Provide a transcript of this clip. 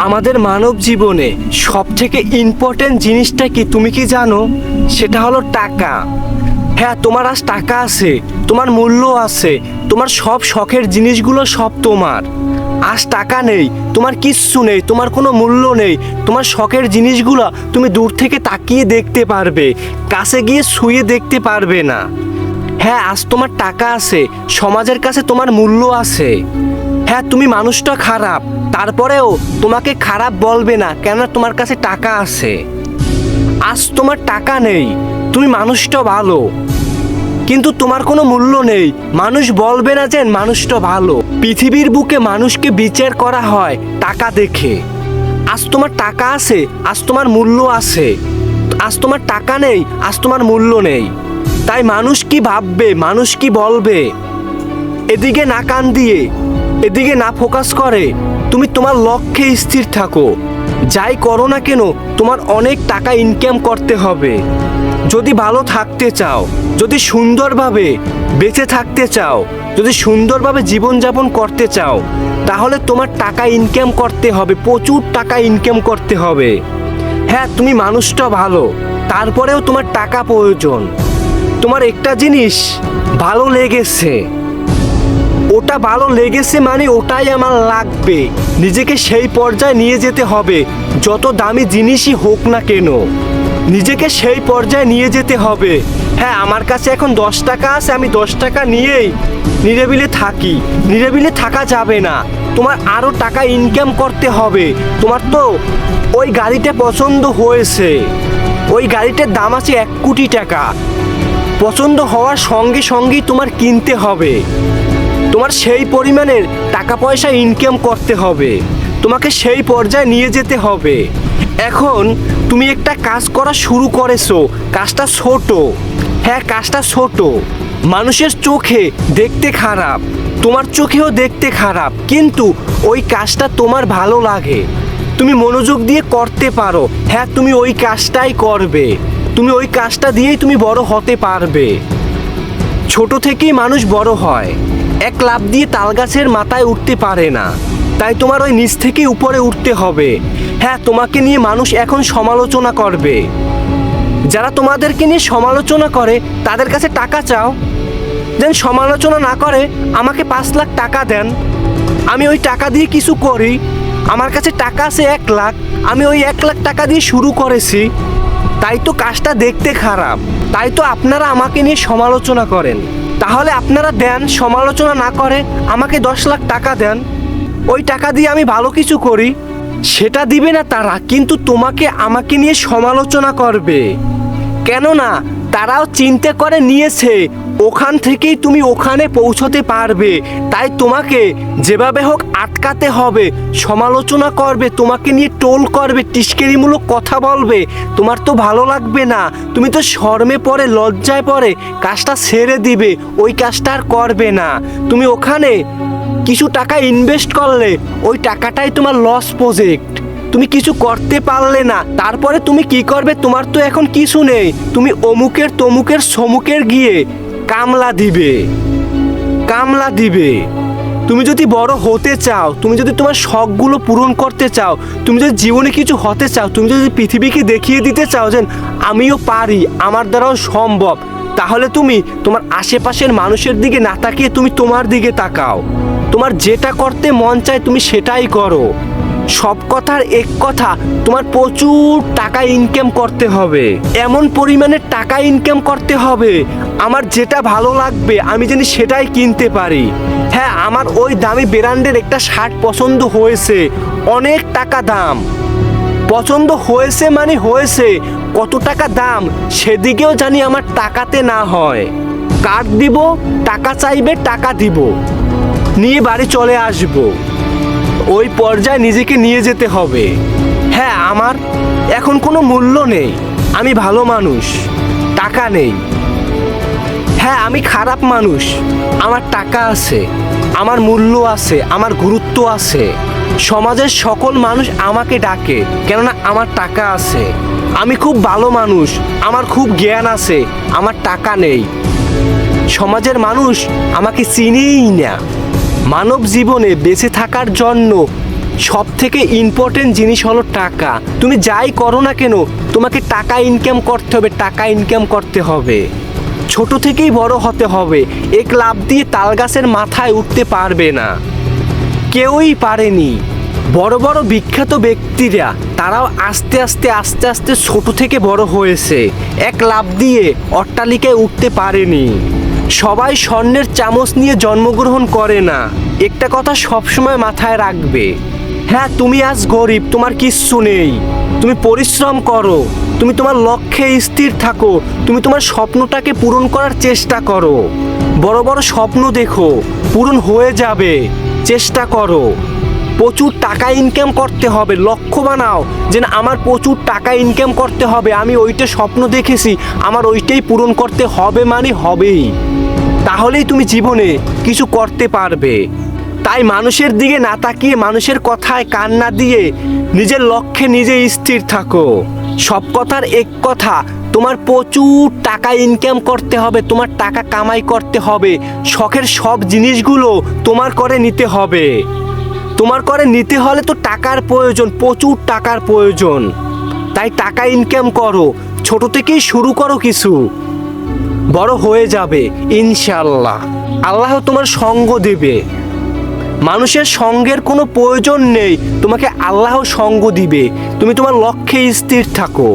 আমাদের মানব জীবনে সবথেকে ইম্পর্টেন্ট জিনিসটা কি তুমি কি জানো? সেটা হলো টাকা। হ্যাঁ, তোমার আজ টাকা আছে, তোমার মূল্য আছে, তোমার সব শখের জিনিসগুলো সব তোমার। আজ টাকা নেই, তোমার কিচ্ছু নেই, তোমার কোনো মূল্য নেই। তোমার শখের জিনিসগুলো তুমি দূর থেকে তাকিয়ে দেখতে পারবে, কাছে গিয়ে ছুঁয়ে দেখতে পারবে না। হ্যাঁ, আজ তোমার টাকা আছে, সমাজের কাছে তোমার মূল্য আছে। হ্যাঁ, তুমি মানুষটা খারাপ, তারপরেও তোমাকে খারাপ বলবে না, কেননা তোমার কাছে টাকা আছে। আজ তোমার টাকা নেই, তুমি মানুষটা ভালো, কিন্তু তোমার কোনো মূল্য নেই, মানুষ বলবে না যে মানুষটা ভালো। পৃথিবীর বুকে মানুষকে বিচার করা হয় টাকা দেখে। আজ তোমার টাকা আছে, আজ তোমার মূল্য আছে। আজ তোমার টাকা নেই, আজ তোমার মূল্য নেই। তাই মানুষ কি ভাববে, মানুষ কি বলবে, এদিকে না কান দিয়ে, এদিকে না ফোকাস করে তুমি তোমার লক্ষ্যে স্থির থাকো। যাই করো না কেন, তোমার অনেক টাকা ইনকাম করতে হবে। যদি ভালো থাকতে চাও, যদি সুন্দরভাবে বেঁচে থাকতে চাও, যদি সুন্দরভাবে জীবনযাপন করতে চাও, তাহলে তোমার টাকা ইনকাম করতে হবে, প্রচুর টাকা ইনকাম করতে হবে। হ্যাঁ, তুমি মানুষটা ভালো, তারপরেও তোমার টাকা প্রয়োজন। তোমার একটা জিনিস ভালো লেগেছে, ওটা ভালো লেগেছে মানে ওটাই আমার লাগবে। নিজেকে সেই পর্যায়ে নিয়ে যেতে হবে, যত দামি জিনিসই হোক না কেন নিজেকে সেই পর্যায়ে নিয়ে যেতে হবে। হ্যাঁ, আমার কাছে এখন 10 টাকা আছে, আমি 10 টাকা নিয়েই নিরিবিলি থাকি, নিরিবিলি থাকা যাবে না। তোমার আরও টাকা ইনকাম করতে হবে। তোমার তো ওই গাড়িটা পছন্দ হয়েছে, ওই গাড়িটার দাম আছে 1 কোটি টাকা। পছন্দ হওয়ার সঙ্গে সঙ্গেই তোমার কিনতে হবে। তোমার সেই পরিমাণের টাকা পয়সা ইনকাম করতে হবে, তোমাকে সেই পর্যায়ে নিয়ে যেতে হবে। এখন তুমি একটা কাজ করা শুরু করেছো, কাজটা ছোট। হ্যাঁ, কাজটা ছোট, মানুষের চোখে দেখতে খারাপ, তোমার চোখেও দেখতে খারাপ, কিন্তু ওই কাজটা তোমার ভালো লাগে, তুমি মনোযোগ দিয়ে করতে পারো। হ্যাঁ, তুমি ওই কাজটাই করবে, তুমি ওই কাজটা দিয়েই তুমি বড় হতে পারবে। ছোট থেকেই মানুষ বড় হয়, এক লাফ দিয়ে তাল গাছের মাথায় উঠতে পারে না। তাই তোমার ওই নিচ থেকে উপরে উঠতে হবে। হ্যাঁ, তোমাকে নিয়ে মানুষ এখন সমালোচনা করবে। যারা তোমাদেরকে নিয়ে সমালোচনা করে তাদের কাছে টাকা চাও, যেন সমালোচনা না করে। আমাকে 5 লাখ টাকা দেন, আমি ওই টাকা দিয়ে কিছু করি। আমার কাছে টাকা আছে 1 লাখ, আমি ওই 1 লাখ টাকা দিয়ে শুরু করেছি। তাই তো কাজটা দেখতে খারাপ, তাই তো আপনারা আমাকে নিয়ে সমালোচনা করেন। তাহলে আপনারা দেন, সমালোচনা না করে আমাকে 10 লাখ টাকা দেন, ওই টাকা দিয়ে আমি ভালো কিছু করি। সেটা দিবে না তারা, কিন্তু তোমাকে আমাকে নিয়ে সমালোচনা করবে, কেননা তারাও চিন্তা করে নিয়েছে ওখান থেকেই তুমি ওখানে পৌঁছতে পারবে। তাই তোমাকে যেভাবে হোক আটকাতে হবে। সমালোচনা করবে, তোমাকে নিয়ে টোল করবে, টিস্কেরিমূলক কথা বলবে। তোমার তো ভালো লাগবে না, তুমি তো শরমে পড়ে, লজ্জায় পড়ে কাজটা ছেড়ে দিবে, ওই কাজটা আর করবে না। তুমি ওখানে কিছু টাকা ইনভেস্ট করলে ওই টাকাটাই তোমার লস প্রজেক্ট, তুমি কিছু করতে পারলে না। তারপরে তুমি কি করবে? তোমার তো এখন কিছু নেই, তুমি অমুকের তমুকের সমুকের গিয়ে কামলা দিবে, কামলা দিবে। তুমি যদি বড় হতে চাও, তুমি যদি তোমার শখগুলো পূরণ করতে চাও, তুমি যদি জীবনে কিছু হতে চাও, তুমি যদি পৃথিবীকে দেখিয়ে দিতে চাও যে আমিও পারি, আমার দ্বারাও সম্ভব, তাহলে তুমি তোমার আশেপাশের মানুষের দিকে না তাকিয়ে তুমি তোমার দিকে তাকাও। তোমার যেটা করতে মন চায় তুমি সেটাই করো। সব কথার এক কথা, তোমার প্রচুর টাকা ইনকাম করতে হবে, এমন পরিমাণে টাকা ইনকাম করতে হবে আমার যেটা ভালো লাগবে আমি জানি সেটাই কিনতে পারি। হ্যাঁ, আমার ওই দামি ব্র্যান্ডের একটা শার্ট পছন্দ হয়েছে, অনেক টাকা দাম। পছন্দ হয়েছে মানে হয়েছে, কত টাকা দাম সেদিকেও জানি আমার টাকাতে না হয়। কার্ড দিব, টাকা চাইবে, টাকা দিব, নিয়ে বাড়ি চলে আসবো। ওই পর্যায়ে নিজেকে নিয়ে যেতে হবে। হ্যাঁ, আমার এখন কোনো মূল্য নেই, আমি ভালো মানুষ, টাকা নেই। হ্যাঁ, আমি খারাপ মানুষ, আমার টাকা আছে, আমার মূল্য আছে, আমার গুরুত্ব আছে। সমাজের সকল মানুষ আমাকে ডাকে, কেননা আমার টাকা আছে। আমি খুব ভালো মানুষ, আমার খুব জ্ঞান আছে, আমার টাকা নেই। সমাজের মানুষ আমাকে চিনেই না। মানব জীবনে বেঁচে থাকার জন্য সব থেকে ইম্পর্টেন্ট জিনিস হলো টাকা। তুমি যাই করো না কেন, তোমাকে টাকা ইনকাম করতে হবে, টাকা ইনকাম করতে হবে। ছোট থেকেই বড় হতে হবে। এক লাফ দিয়ে তাল গাছের মাথায় উঠতে পারবে না, কেউই পারেনি। বড় বড় বিখ্যাত ব্যক্তিরা তারাও আস্তে আস্তে আস্তে আস্তে ছোট থেকে বড় হয়েছে, এক লাফ দিয়ে অট্টালিকায় উঠতে পারেনি। সবাই স্বর্ণের চামচ নিয়ে জন্মগ্রহণ করে না, একটা কথা সবসময় মাথায় রাখবে। হ্যাঁ, তুমি আজ গরিব, তোমার কিচ্ছু নেই, তুমি পরিশ্রম করো, তুমি তোমার লক্ষ্যে স্থির থাকো, তুমি তোমার স্বপ্নটাকে পূরণ করার চেষ্টা করো। বড় বড় স্বপ্ন দেখো, পূরণ হয়ে যাবে, চেষ্টা করো। প্রচুর টাকা ইনকাম করতে হবে, লক্ষ্য বানাও যে না, আমার প্রচুর টাকা ইনকাম করতে হবে, আমি ওইটা স্বপ্ন দেখেছি, আমার ওইটাই পূরণ করতে হবে, মানে হবেই। তাহলেই তুমি জীবনে কিছু করতে পারবে। তাই মানুষের দিকে না তাকিয়ে, মানুষের কথায় কান না দিয়ে নিজের লক্ষ্যে নিজে স্থির থাকো। সব কথার এক কথা, তোমার প্রচুর টাকা ইনকাম করতে হবে, তোমার টাকা কামাই করতে হবে। শখের সব জিনিসগুলো তোমার করে নিতে হবে। তোমার করে নিতে হলে তো টাকার প্রয়োজন, প্রচুর টাকার প্রয়োজন। তাই টাকা ইনকাম করো, ছোট থেকেই শুরু করো, কিছু বড় হয়ে যাবে ইনশাআল্লাহ। আল্লাহ তোমার সঙ্গ দেবে। মানুষের সঙ্গের কোনো প্রয়োজন নেই, তোমাকে আল্লাহ সঙ্গ দিবে। তুমি তোমার লক্ষ্যে স্থির থাকো।